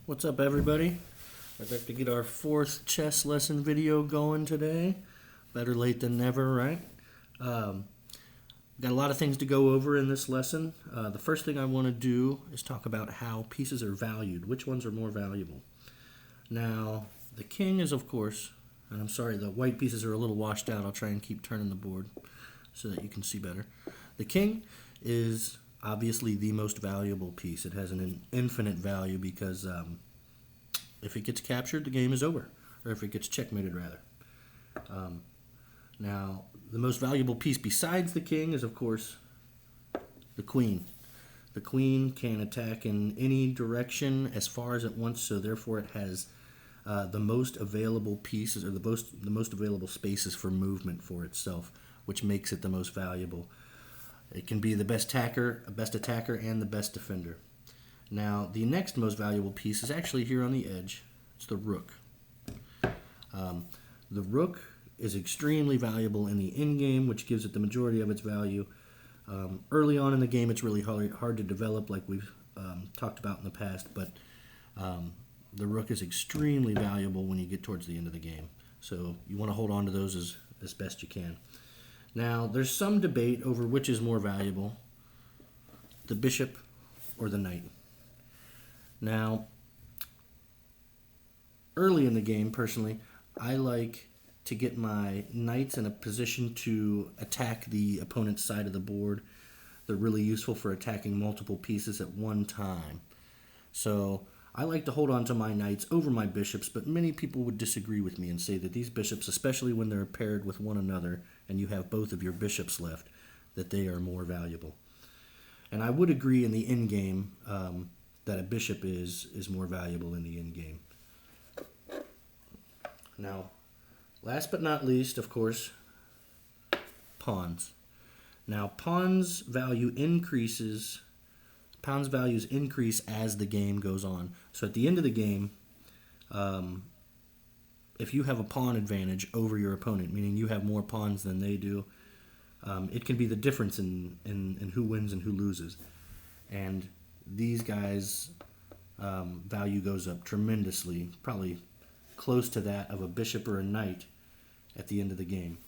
What's up, everybody? I'd like to get our fourth chess lesson video going today. Better late than never, right? Got a lot of things to go over in this lesson. The first thing I want to do is talk about how pieces are valued, which ones are more valuable. Now, the king is, of course, and I'm sorry, the white pieces are a little washed out. I'll try and keep turning the board so that you can see better. The king is obviously the most valuable piece. It has an infinite value because if it gets captured, the game is over, or if it gets checkmated, rather. Now, the most valuable piece besides the king is, of course, the queen. The queen can attack in any direction as far as it wants, so therefore it has the most available pieces, or the most available spaces for movement for itself, which makes it the most valuable. It can be the best attacker, and the best defender. Now, the next most valuable piece is actually here on the edge. It's the rook. The rook is extremely valuable in the endgame, which gives it the majority of its value. Early on in the game, it's really hard to develop, like we've talked about in the past, but the rook is extremely valuable when you get towards the end of the game. So you want to hold on to those as best you can. Now, there's some debate over which is more valuable, the bishop or the knight. Now, early in the game, personally, I like to get my knights in a position to attack the opponent's side of the board. They're really useful for attacking multiple pieces at one time. So I like to hold on to my knights over my bishops, but many people would disagree with me and say that these bishops, especially when they're paired with one another and you have both of your bishops left, that they are more valuable. And I would agree in the endgame that a bishop is more valuable in the endgame. Now, last but not least, of course, pawns. Now, pawns' values increase as the game goes on. So at the end of the game, if you have a pawn advantage over your opponent, meaning you have more pawns than they do, it can be the difference in who wins and who loses. And these guys' value goes up tremendously, probably close to that of a bishop or a knight at the end of the game.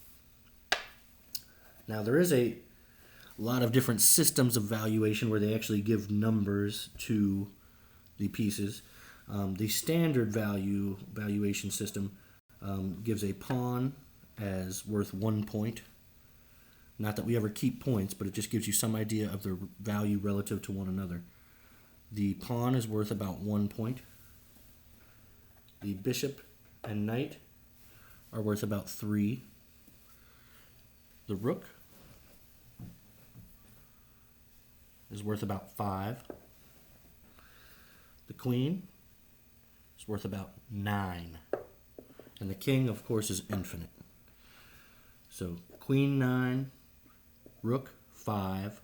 Now, there is a lot of different systems of valuation where they actually give numbers to the pieces. The standard valuation system gives a pawn as worth 1 point. Not that we ever keep points, but it just gives you some idea of their value relative to one another. The pawn is worth about 1 point. The bishop and knight are worth about 3. The rook is worth about 5. The queen is worth about 9. And the king, of course, is infinite. So queen 9, rook 5,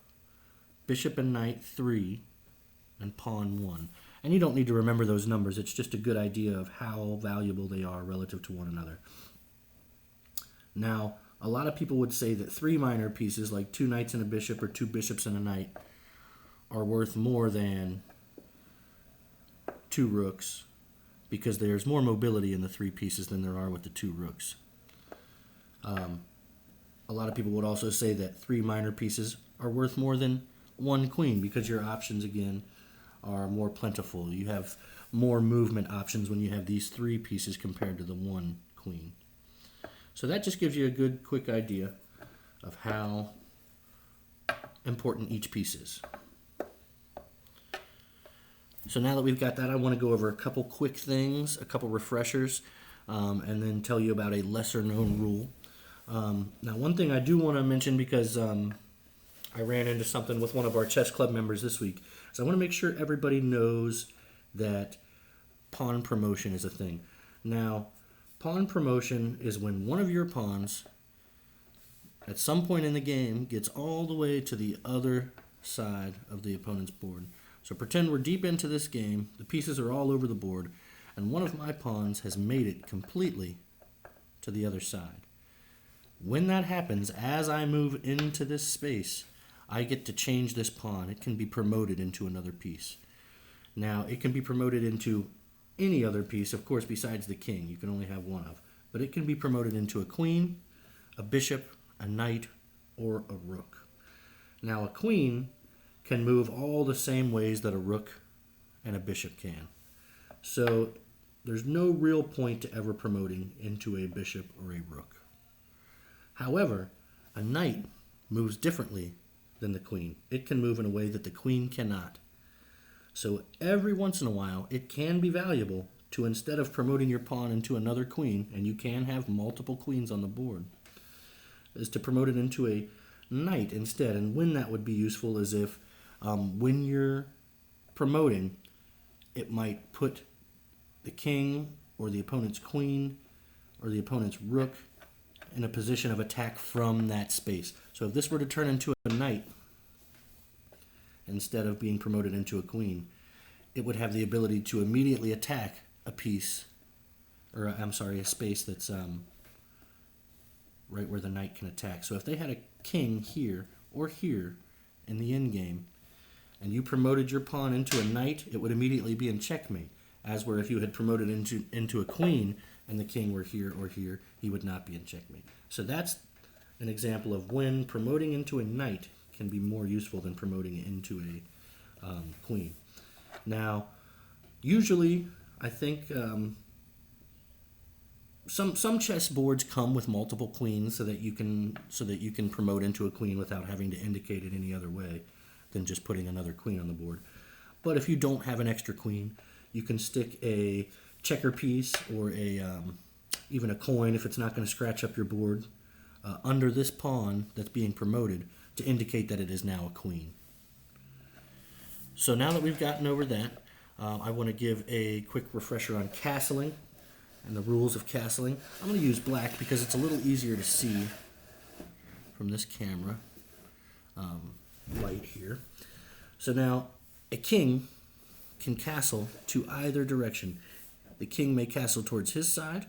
bishop and knight 3, and pawn 1. And you don't need to remember those numbers. It's just a good idea of how valuable they are relative to one another. Now, a lot of people would say that 3 minor pieces, like 2 knights and a bishop or 2 bishops and a knight, are worth more than 2 rooks because there's more mobility in the 3 pieces than there are with the 2 rooks. A lot of people would also say that 3 minor pieces are worth more than 1 queen because your options, again, are more plentiful. You have more movement options when you have these 3 pieces compared to the 1 queen. So that just gives you a good, quick idea of how important each piece is. So now that we've got that, I want to go over a couple quick things, a couple refreshers, and then tell you about a lesser-known rule. Now, one thing I do want to mention, because I ran into something with one of our chess club members this week, is I want to make sure everybody knows that pawn promotion is a thing. Now, pawn promotion is when one of your pawns, at some point in the game, gets all the way to the other side of the opponent's board. So pretend we're deep into this game, the pieces are all over the board, and one of my pawns has made it completely to the other side. When that happens, as I move into this space, I get to change this pawn. It can be promoted into another piece. Now, it can be promoted into any other piece, of course, besides the king. You can only have one of. But it can be promoted into a queen, a bishop, a knight, or a rook. Now, a queen can move all the same ways that a rook and a bishop can. So there's no real point to ever promoting into a bishop or a rook. However, a knight moves differently than the queen. It can move in a way that the queen cannot. So every once in a while, it can be valuable to, instead of promoting your pawn into another queen, and you can have multiple queens on the board, is to promote it into a knight instead. And when that would be useful is if when you're promoting, it might put the king or the opponent's queen or the opponent's rook in a position of attack from that space. So if this were to turn into a knight instead of being promoted into a queen, it would have the ability to immediately attack a piece, or a space that's right where the knight can attack. So if they had a king here or here in the endgame, and you promoted your pawn into a knight, it would immediately be in checkmate. As where if you had promoted into a queen and the king were here or here, he would not be in checkmate. So that's an example of when promoting into a knight can be more useful than promoting into a queen. Now, usually, I think some chess boards come with multiple queens so that you can promote into a queen without having to indicate it any other way than just putting another queen on the board. But if you don't have an extra queen, you can stick a checker piece or even a coin, if it's not going to scratch up your board, under this pawn that's being promoted to indicate that it is now a queen. So now that we've gotten over that, I want to give a quick refresher on castling and the rules of castling. I'm going to use black because it's a little easier to see from this camera light here. So now a king can castle to either direction. The king may castle towards his side,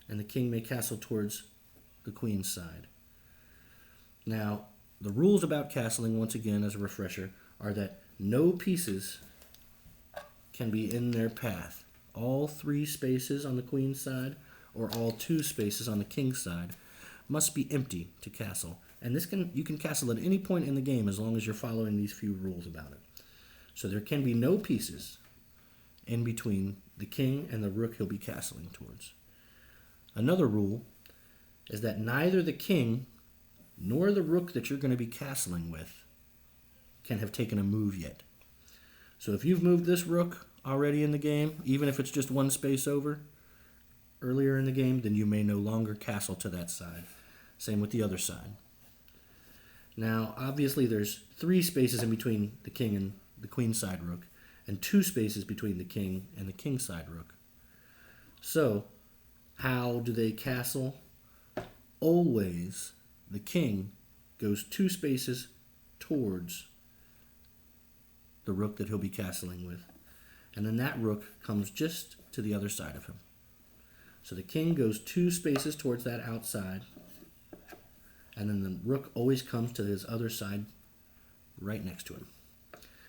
and the king may castle towards the queen's side. Now, the rules about castling, once again, as a refresher, are that no pieces can be in their path. All 3 spaces on the queen's side, or all 2 spaces on the king's side, must be empty to castle. And you can castle at any point in the game as long as you're following these few rules about it. So there can be no pieces in between the king and the rook he'll be castling towards. Another rule is that neither the king nor the rook that you're going to be castling with can have taken a move yet. So if you've moved this rook already in the game, even if it's just 1 space over earlier in the game, then you may no longer castle to that side. Same with the other side. Now, obviously, there's 3 spaces in between the king and the queen side rook, and 2 spaces between the king and the king side rook. So, how do they castle? Always, the king goes 2 spaces towards the rook that he'll be castling with, and then that rook comes just to the other side of him. So the king goes 2 spaces towards that outside, and then the rook always comes to his other side right next to him.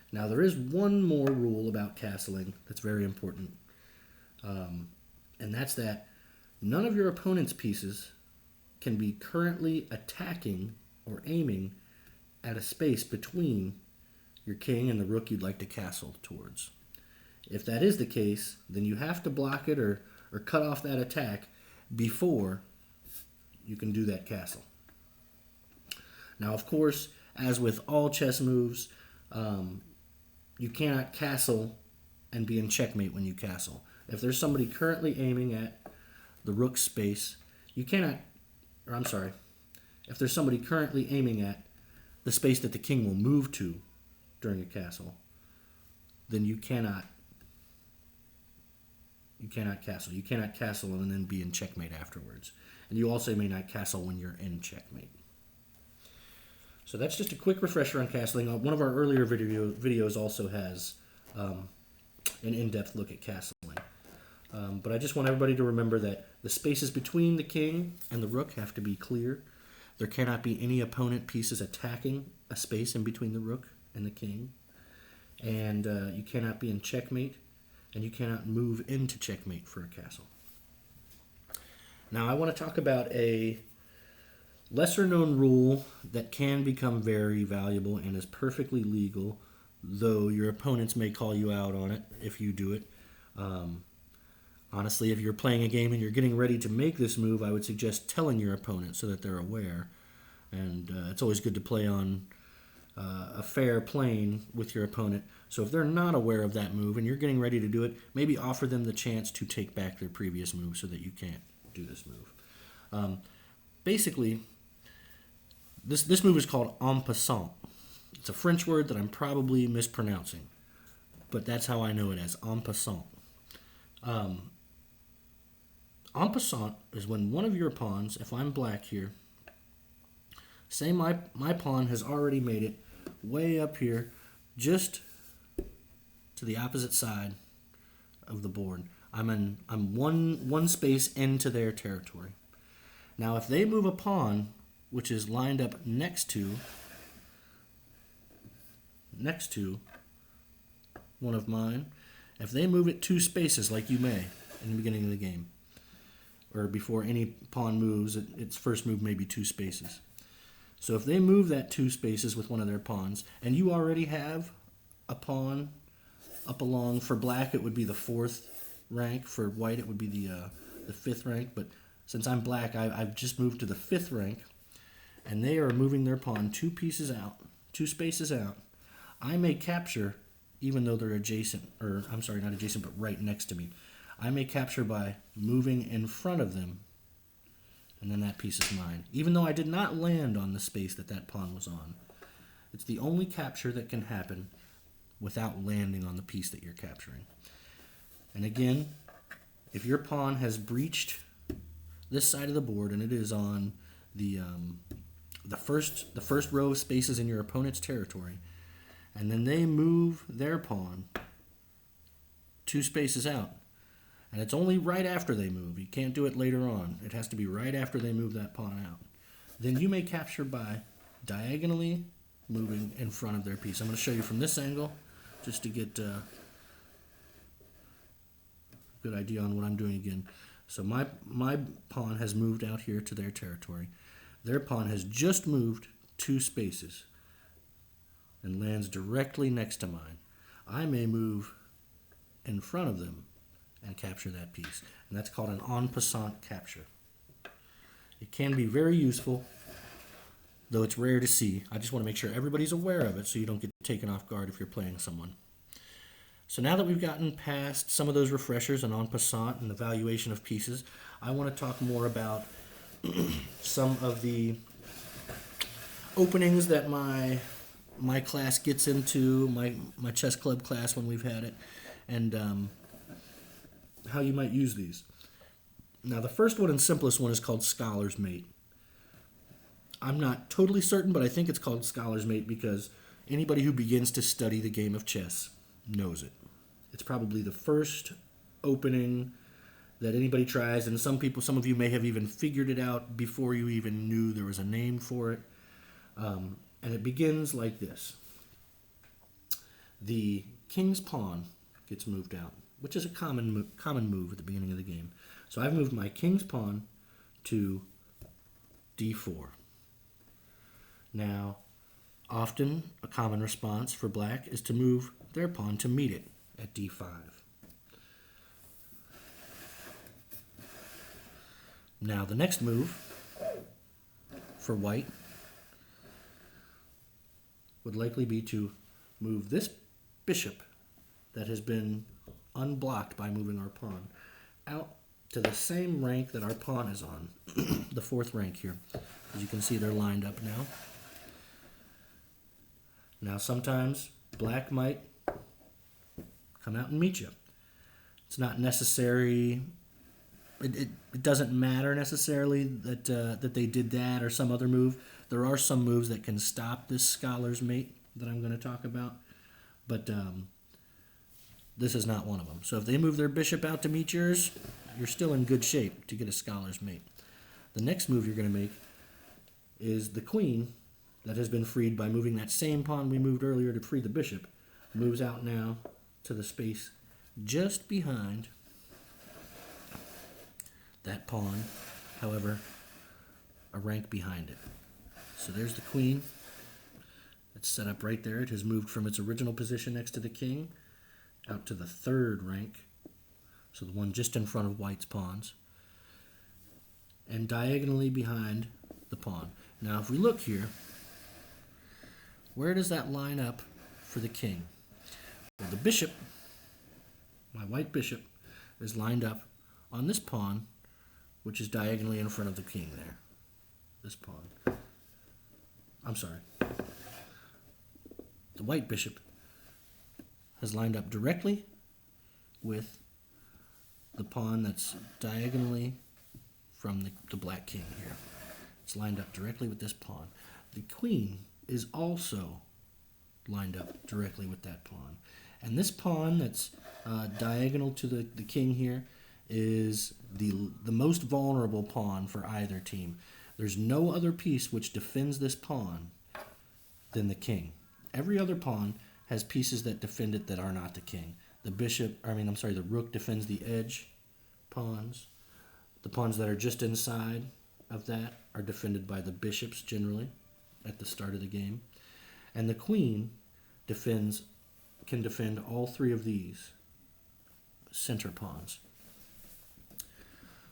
Now, there is one more rule about castling that's very important, and that's that none of your opponent's pieces can be currently attacking or aiming at a space between your king and the rook you'd like to castle towards. If that is the case, then you have to block it or cut off that attack before you can do that castle. Now, of course, as with all chess moves, you cannot castle and be in checkmate when you castle. If there's somebody currently aiming at the rook space, if there's somebody currently aiming at the space that the king will move to during a castle, then you cannot castle. You cannot castle and then be in checkmate afterwards. And you also may not castle when you're in checkmate. So that's just a quick refresher on castling. One of our earlier videos also has an in-depth look at castling. But I just want everybody to remember that the spaces between the king and the rook have to be clear. There cannot be any opponent pieces attacking a space in between the rook and the king. And you cannot be in checkmate. and you cannot move into checkmate for a castle. Now I want to talk about a lesser known rule that can become very valuable and is perfectly legal, though your opponents may call you out on it if you do it. Honestly, if you're playing a game and you're getting ready to make this move, I would suggest telling your opponent so that they're aware. And it's always good to play on a fair plane with your opponent. So if they're not aware of that move and you're getting ready to do it, maybe offer them the chance to take back their previous move so that you can't do this move. Basically, this move is called en passant. It's a French word that I'm probably mispronouncing, but that's how I know it, as en passant. En passant is when one of your pawns, if I'm black here, say my pawn has already made it way up here, just to the opposite side of the board. I'm one space into their territory. Now, if they move a pawn which is lined up next to one of mine, if they move it 2 spaces, like you may in the beginning of the game, or before any pawn moves, its first move may be 2 spaces. So if they move that 2 spaces with one of their pawns, and you already have a pawn up along, for black it would be the 4th rank, for white it would be the 5th rank, but since I'm black, I've just moved to the 5th rank, and they are moving their pawn 2 spaces out. I may capture, even though they're adjacent, or I'm sorry, not adjacent, but right next to me. I may capture by moving in front of them, and then that piece is mine, even though I did not land on the space that pawn was on. It's the only capture that can happen without landing on the piece that you're capturing. And again, if your pawn has breached this side of the board, and it is on the first row of spaces in your opponent's territory, and then they move their pawn 2 spaces out, and it's only right after they move. You can't do it later on. It has to be right after they move that pawn out. Then you may capture by diagonally moving in front of their piece. I'm going to show you from this angle just to get a good idea on what I'm doing again. So my pawn has moved out here to their territory. Their pawn has just moved 2 spaces and lands directly next to mine. I may move in front of them and capture that piece. And that's called an en passant capture. It can be very useful, though it's rare to see. I just want to make sure everybody's aware of it so you don't get taken off guard if you're playing someone. So now that we've gotten past some of those refreshers and en passant and the valuation of pieces, I want to talk more about some of the openings that my class gets into, my chess club class when we've had it, and how you might use these. Now, the first one and simplest one is called Scholar's Mate. I'm not totally certain, but I think it's called Scholar's Mate because anybody who begins to study the game of chess knows it. It's probably the first opening that anybody tries, and some of you may have even figured it out before you even knew there was a name for it. And it begins like this. The king's pawn gets moved out, which is a common move at the beginning of the game. So I've moved my king's pawn to d4. Now, often a common response for black is to move their pawn to meet it at d5. Now the next move for white would likely be to move this bishop that has been unblocked by moving our pawn out to the same rank that our pawn is on, the 4th rank here. As you can see, they're lined up now. Now sometimes black might come out and meet you. It's not necessary. It doesn't matter necessarily that they did that or some other move. There are some moves that can stop this Scholar's Mate that I'm going to talk about, but this is not one of them. So if they move their bishop out to meet yours, you're still in good shape to get a Scholar's Mate. The next move you're going to make is the queen that has been freed by moving that same pawn we moved earlier to free the bishop, moves out now to the space just behind that pawn, however, a rank behind it. So there's the queen. It's set up right there. It has moved from its original position next to the king out to the third rank, so the one just in front of white's pawns, and diagonally behind the pawn. Now if we look here, where does that line up for the king? Well, the bishop, my white bishop, is lined up on this pawn, which is diagonally in front of the king there. This pawn. I'm sorry. The white bishop has lined up directly with the pawn that's diagonally from the black king here. It's lined up directly with this pawn. The queen is also lined up directly with that pawn. And this pawn that's diagonal to the king here is the most vulnerable pawn for either team. There's no other piece which defends this pawn than the king. Every other pawn has pieces that defend it that are not the king. The rook defends the edge pawns. The pawns that are just inside of that are defended by the bishops generally at the start of the game. And the queen can defend all three of these center pawns.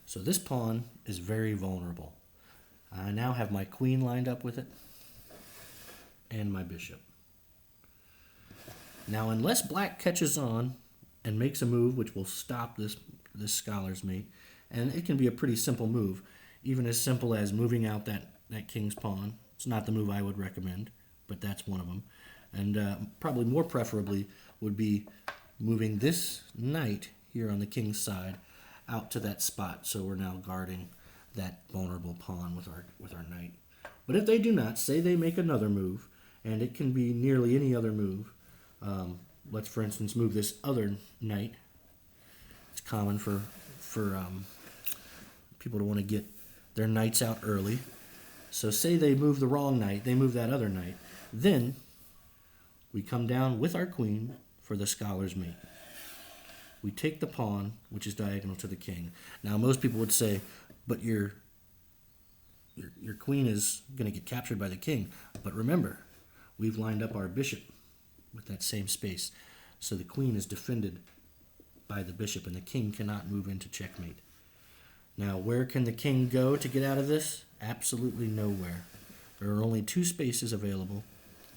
So this pawn is very vulnerable. I now have my queen lined up with it and my bishop. Now, unless black catches on and makes a move which will stop this scholar's mate, and it can be a pretty simple move, even as simple as moving out that king's pawn. It's not the move I would recommend, but that's one of them. And probably more preferably would be moving this knight here on the king's side out to that spot, so we're now guarding that vulnerable pawn with our knight. But if they do not, say they make another move, and it can be nearly any other move. Let's, for instance, move this other knight. It's common for people to want to get their knights out early. So say they move the wrong knight, they move that other knight. Then we come down with our queen for the scholar's mate. We take the pawn, which is diagonal to the king. Now, most people would say, but your queen is going to get captured by the king. But remember, we've lined up our bishop with that same space. So the queen is defended by the bishop, and the king cannot move into checkmate. Now, where can the king go to get out of this? Absolutely nowhere. There are only two spaces available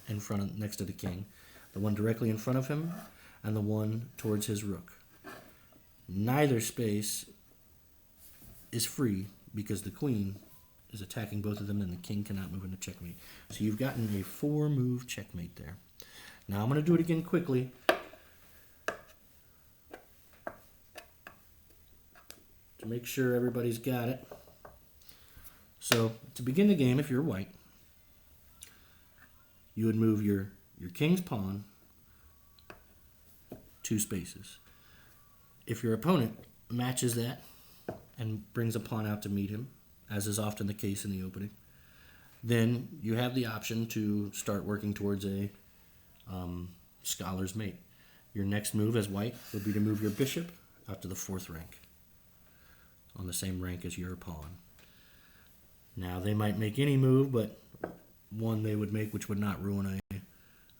next to the king. The one directly in front of him and the one towards his rook. Neither space is free because the queen is attacking both of them and the king cannot move into checkmate. So you've gotten a 4-move checkmate there. Now I'm going to do it again quickly. To make sure everybody's got it. So to begin the game, if you're white, you would move your king's pawn 2 spaces. If your opponent matches that and brings a pawn out to meet him, as is often the case in the opening, then you have the option to start working towards a scholar's mate. Your next move as white would be to move your bishop out to the 4th rank, on the same rank as your pawn. Now, they might make any move, but one they would make which would not ruin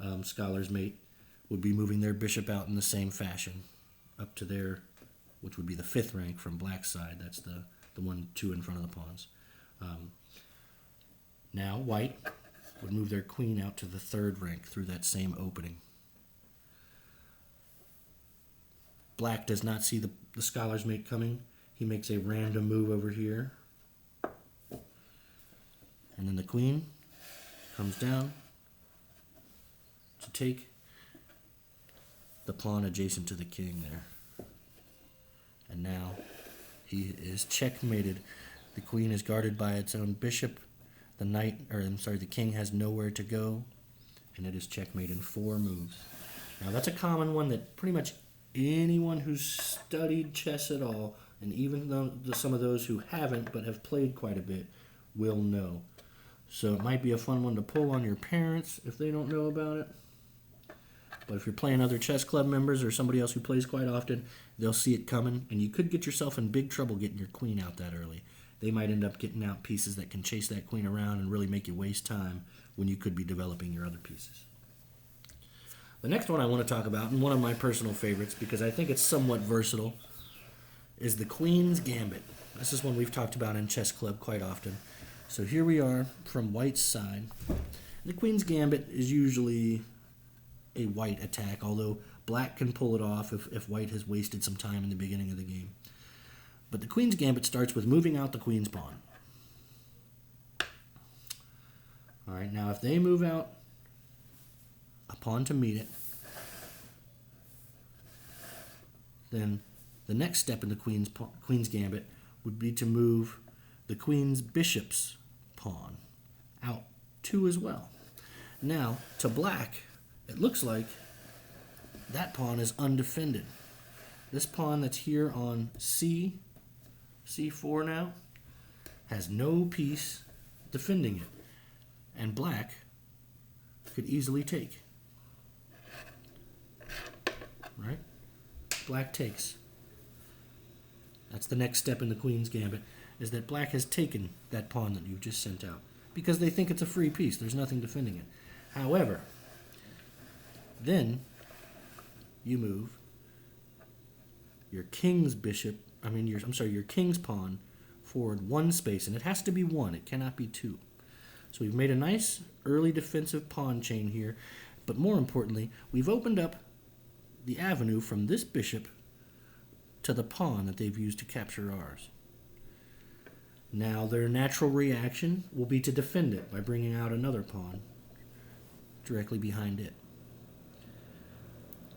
a scholar's mate would be moving their bishop out in the same fashion up to their, which would be the 5th rank from black's side. That's the 1-2 in front of the pawns. Now, white would move their queen out to the 3rd rank through that same opening. Black does not see the scholar's mate coming. He makes a random move over here. And then the queen comes down to take the pawn adjacent to the king there. And now he is checkmated. The queen is guarded by its own bishop. The king has nowhere to go. And it is checkmate in 4 moves. Now that's a common one that pretty much anyone who's studied chess at all, and even though some of those who haven't but have played quite a bit, will know. So it might be a fun one to pull on your parents if they don't know about it. But if you're playing other chess club members or somebody else who plays quite often, they'll see it coming, and you could get yourself in big trouble getting your queen out that early. They might end up getting out pieces that can chase that queen around and really make you waste time when you could be developing your other pieces. The next one I want to talk about, and one of my personal favorites because I think it's somewhat versatile, is the Queen's Gambit. This is one we've talked about in chess club quite often. So here we are from white's side. The Queen's Gambit is usually a white attack, although black can pull it off if white has wasted some time in the beginning of the game. But the Queen's Gambit starts with moving out the queen's pawn. All right, now if they move out a pawn to meet it, then the next step in the Queen's Gambit would be to move the queen's bishop's pawn out too as well. Now, to black, it looks like that pawn is undefended. This pawn that's here on C4 now, has no piece defending it. And black could easily take. Right? Black takes. That's the next step in the Queen's Gambit, is that black has taken that pawn that you've just sent out because they think it's a free piece. There's nothing defending it. However, then you move your king's your king's pawn forward one space, and it has to be one. It cannot be two. So we've made a nice early defensive pawn chain here, but more importantly, we've opened up the avenue from this bishop to the pawn that they've used to capture ours. Now their natural reaction will be to defend it by bringing out another pawn directly behind it.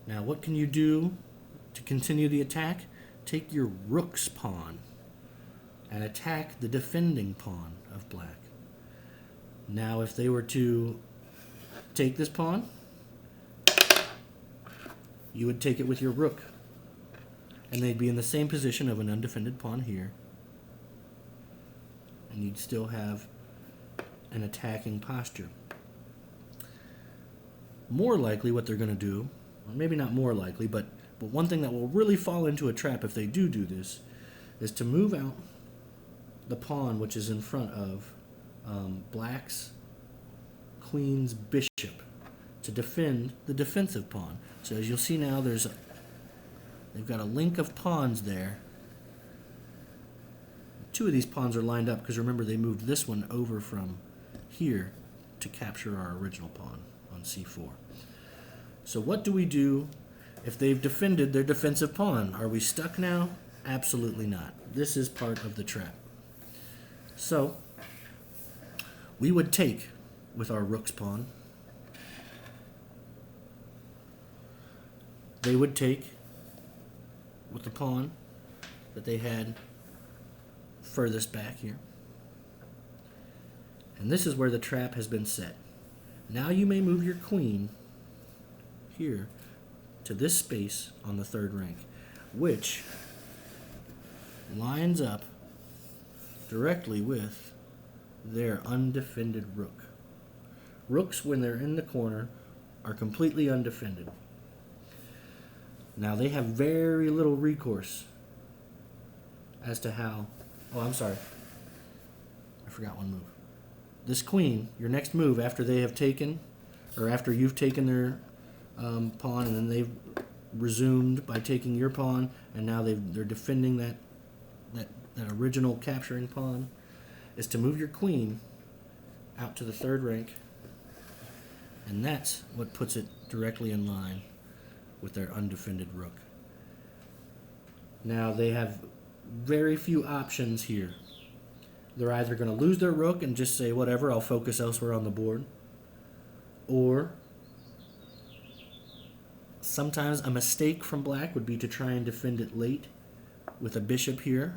Now what can you do to continue the attack? Take your rook's pawn and attack the defending pawn of black. Now if they were to take this pawn, you would take it with your rook, and they'd be in the same position of an undefended pawn here, and you'd still have an attacking posture. More likely what they're going to do, or maybe not more likely, but one thing that will really fall into a trap if they do this, is to move out the pawn which is in front of black's queen's bishop to defend the defensive pawn. So as you'll see now, they've got a link of pawns there. Two of these pawns are lined up because remember they moved this one over from here to capture our original pawn on c4. So what do we do if they've defended their defensive pawn? Are we stuck now? Absolutely not. This is part of the trap. So we would take with our rook's pawn. They would take with the pawn that they had furthest back here. And this is where the trap has been set. Now you may move your queen here to this space on the third rank, which lines up directly with their undefended rook. Rooks, when they're in the corner, are completely undefended. Now they have very little recourse as to how... Oh, I'm sorry. I forgot one move. This queen, your next move after they have taken, or after you've taken their pawn, and then they've resumed by taking your pawn, and now they're defending that original capturing pawn, is to move your queen out to the third rank, and that's what puts it directly in line with their undefended rook. Now they have very few options here. They're either going to lose their rook and just say, whatever, I'll focus elsewhere on the board, or sometimes a mistake from black would be to try and defend it late with a bishop here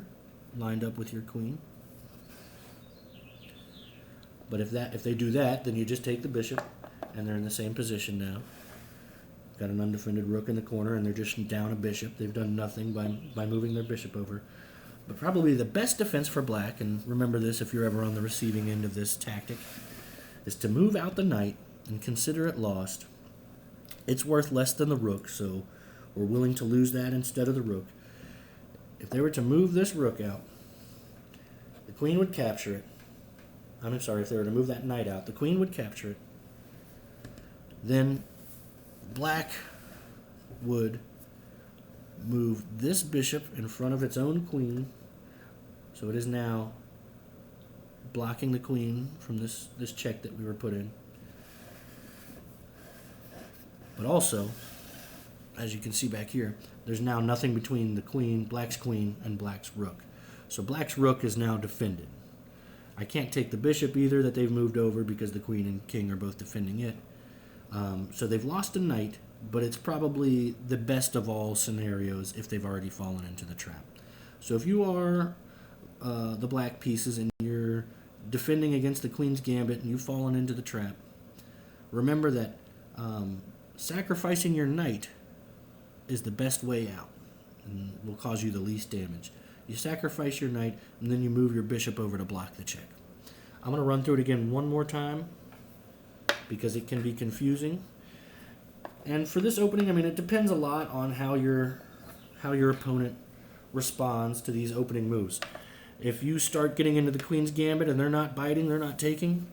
lined up with your queen. But if they do that, then you just take the bishop, and they're in the same position now. Got an undefended rook in the corner, and they're just down a bishop. They've done nothing by moving their bishop over. But probably the best defense for black, and remember this if you're ever on the receiving end of this tactic, is to move out the knight and consider it lost It's worth less than the rook, so we're willing to lose that instead of the rook. If they were to move this rook out, the queen would capture it. I'm sorry, if they were to move that knight out, the queen would capture it. Then black would move this bishop in front of its own queen, so it is now blocking the queen from this check that we were put in. But also, as you can see back here, there's now nothing between the queen, black's queen, and black's rook. So black's rook is now defended. I can't take the bishop either that they've moved over because the queen and king are both defending it. So they've lost a knight, but it's probably the best of all scenarios if they've already fallen into the trap. So if you are the black pieces and you're defending against the queen's gambit and you've fallen into the trap, remember that sacrificing your knight is the best way out and will cause you the least damage. You sacrifice your knight and then you move your bishop over to block the check. I'm going to run through it again one more time because it can be confusing. And for this opening, I mean, it depends a lot on how your opponent responds to these opening moves. If you start getting into the queen's gambit and they're not biting, they're not taking,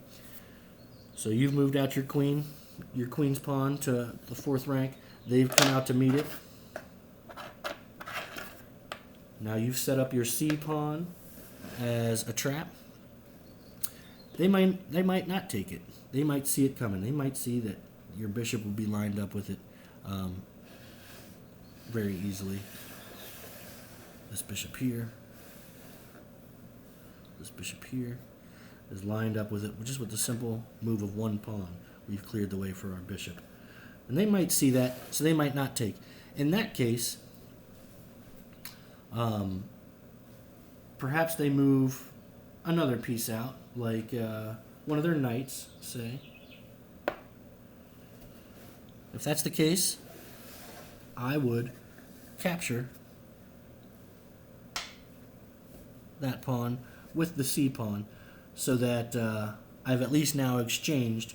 so you've moved out your queen's pawn to the 4th rank, they've come out to meet it. Now you've set up your c pawn as a trap. They might not take it. They might see it coming. They might see that your bishop will be lined up with it very easily. This bishop here is lined up with it just with the simple move of one pawn. We've cleared the way for our bishop. And they might see that, so they might not take. In that case, perhaps they move another piece out, like one of their knights, say. If that's the case, I would capture that pawn with the c pawn so that I've at least now exchanged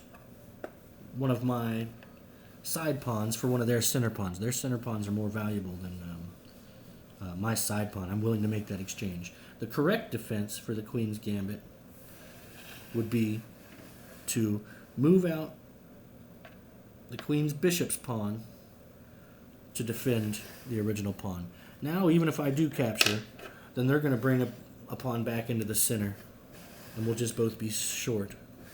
one of my side pawns for one of their center pawns. Their center pawns are more valuable than my side pawn. I'm willing to make that exchange. The correct defense for the queen's gambit would be to move out the queen's bishop's pawn to defend the original pawn. Now, even if I do capture, then they're going to bring a pawn back into the center, and we'll just both be short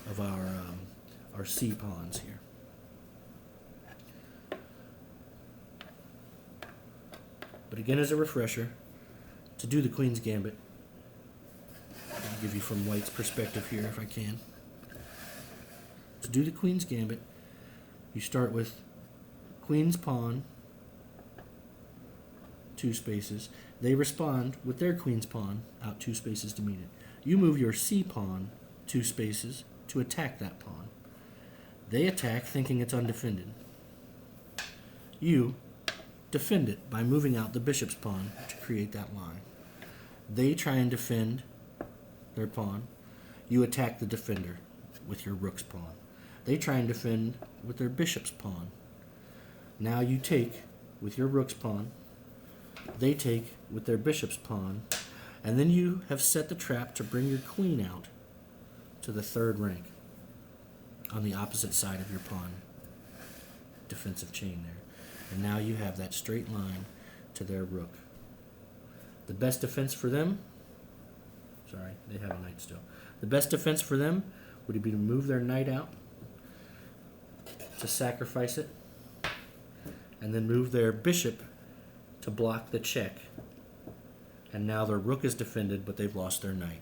of our c pawns here. But again, as a refresher, to do the queen's gambit, I'll give you from white's perspective here if I can. To do the queen's gambit, you start with queen's pawn, 2 spaces. They respond with their queen's pawn out 2 spaces to meet it. You move your c pawn 2 spaces to attack that pawn. They attack thinking it's undefended. You defend it by moving out the bishop's pawn to create that line. They try and defend their pawn. You attack the defender with your rook's pawn. They try and defend with their bishop's pawn. Now you take with your rook's pawn. They take with their bishop's pawn. And then you have set the trap to bring your queen out to the 3rd rank on the opposite side of your pawn defensive chain there. And now you have that straight line to their rook. The best defense for them, sorry, they have a knight still. The best defense for them would be to move their knight out, to sacrifice it, and then move their bishop to block the check. And now their rook is defended, but they've lost their knight.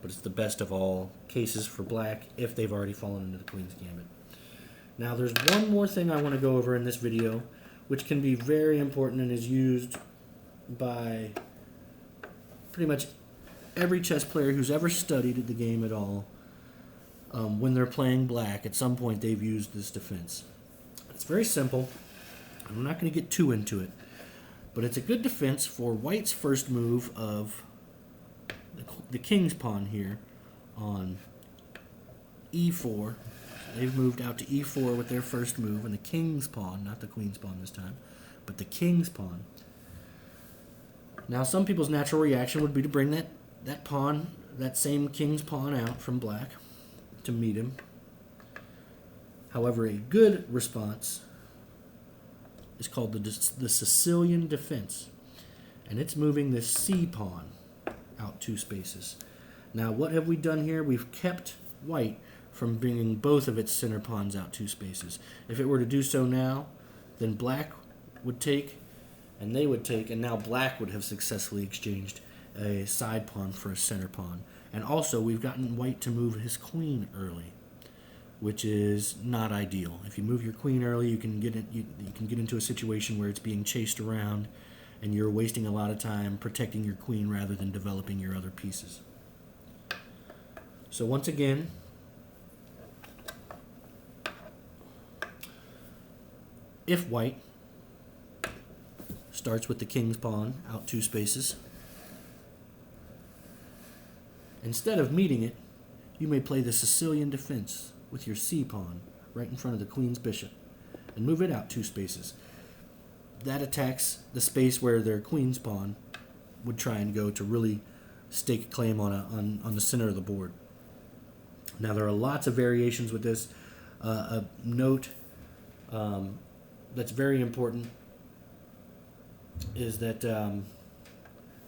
But it's the best of all cases for black if they've already fallen into the queen's gambit. Now there's one more thing I want to go over in this video, which can be very important and is used by pretty much every chess player who's ever studied the game at all. When they're playing black, at some point they've used this defense. It's very simple. I'm not going to get too into it, but it's a good defense for white's first move of the king's pawn here on e4. They've moved out to e4 with their first move, and the king's pawn, not the queen's pawn this time, but the king's pawn. Now, some people's natural reaction would be to bring that pawn, that same king's pawn out from black to meet him. However, a good response is called the Sicilian defense, and it's moving this c pawn out 2 spaces. Now, what have we done here? We've kept white from bringing both of its center pawns out 2 spaces. If it were to do so now, then black would take, and they would take, and now black would have successfully exchanged a side pawn for a center pawn. And also, we've gotten white to move his queen early, which is not ideal. If you move your queen early, you can get into a situation where it's being chased around, and you're wasting a lot of time protecting your queen rather than developing your other pieces. So once again, if white starts with the king's pawn out 2 spaces, instead of meeting it, you may play the Sicilian defense with your c pawn right in front of the queen's bishop and move it out 2 spaces. That attacks the space where their queen's pawn would try and go to really stake a claim on the center of the board. Now, there are lots of variations with this. A note that's very important is that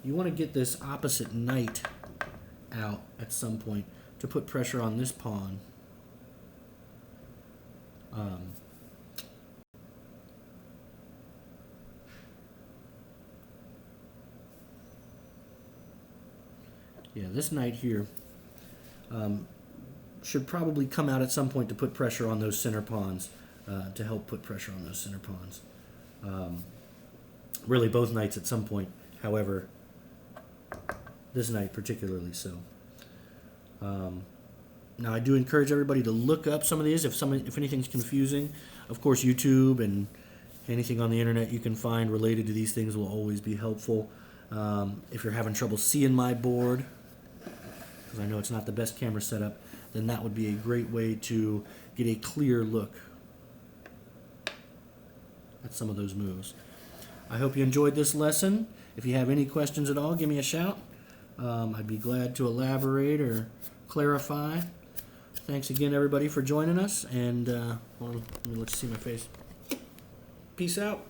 you want to get this opposite knight out at some point to put pressure on this pawn. This knight here should probably come out at some point to put pressure on those center pawns, to help put pressure on those center pawns. Really, both knights at some point, however, this knight particularly so. Now, I do encourage everybody to look up some of these. If anything's confusing, of course, YouTube and anything on the internet you can find related to these things will always be helpful. If you're having trouble seeing my board, because I know it's not the best camera setup, then that would be a great way to get a clear look at some of those moves. I hope you enjoyed this lesson. If you have any questions at all, give me a shout. I'd be glad to elaborate or clarify. Thanks again, everybody, for joining us, and let me let you see my face. Peace out.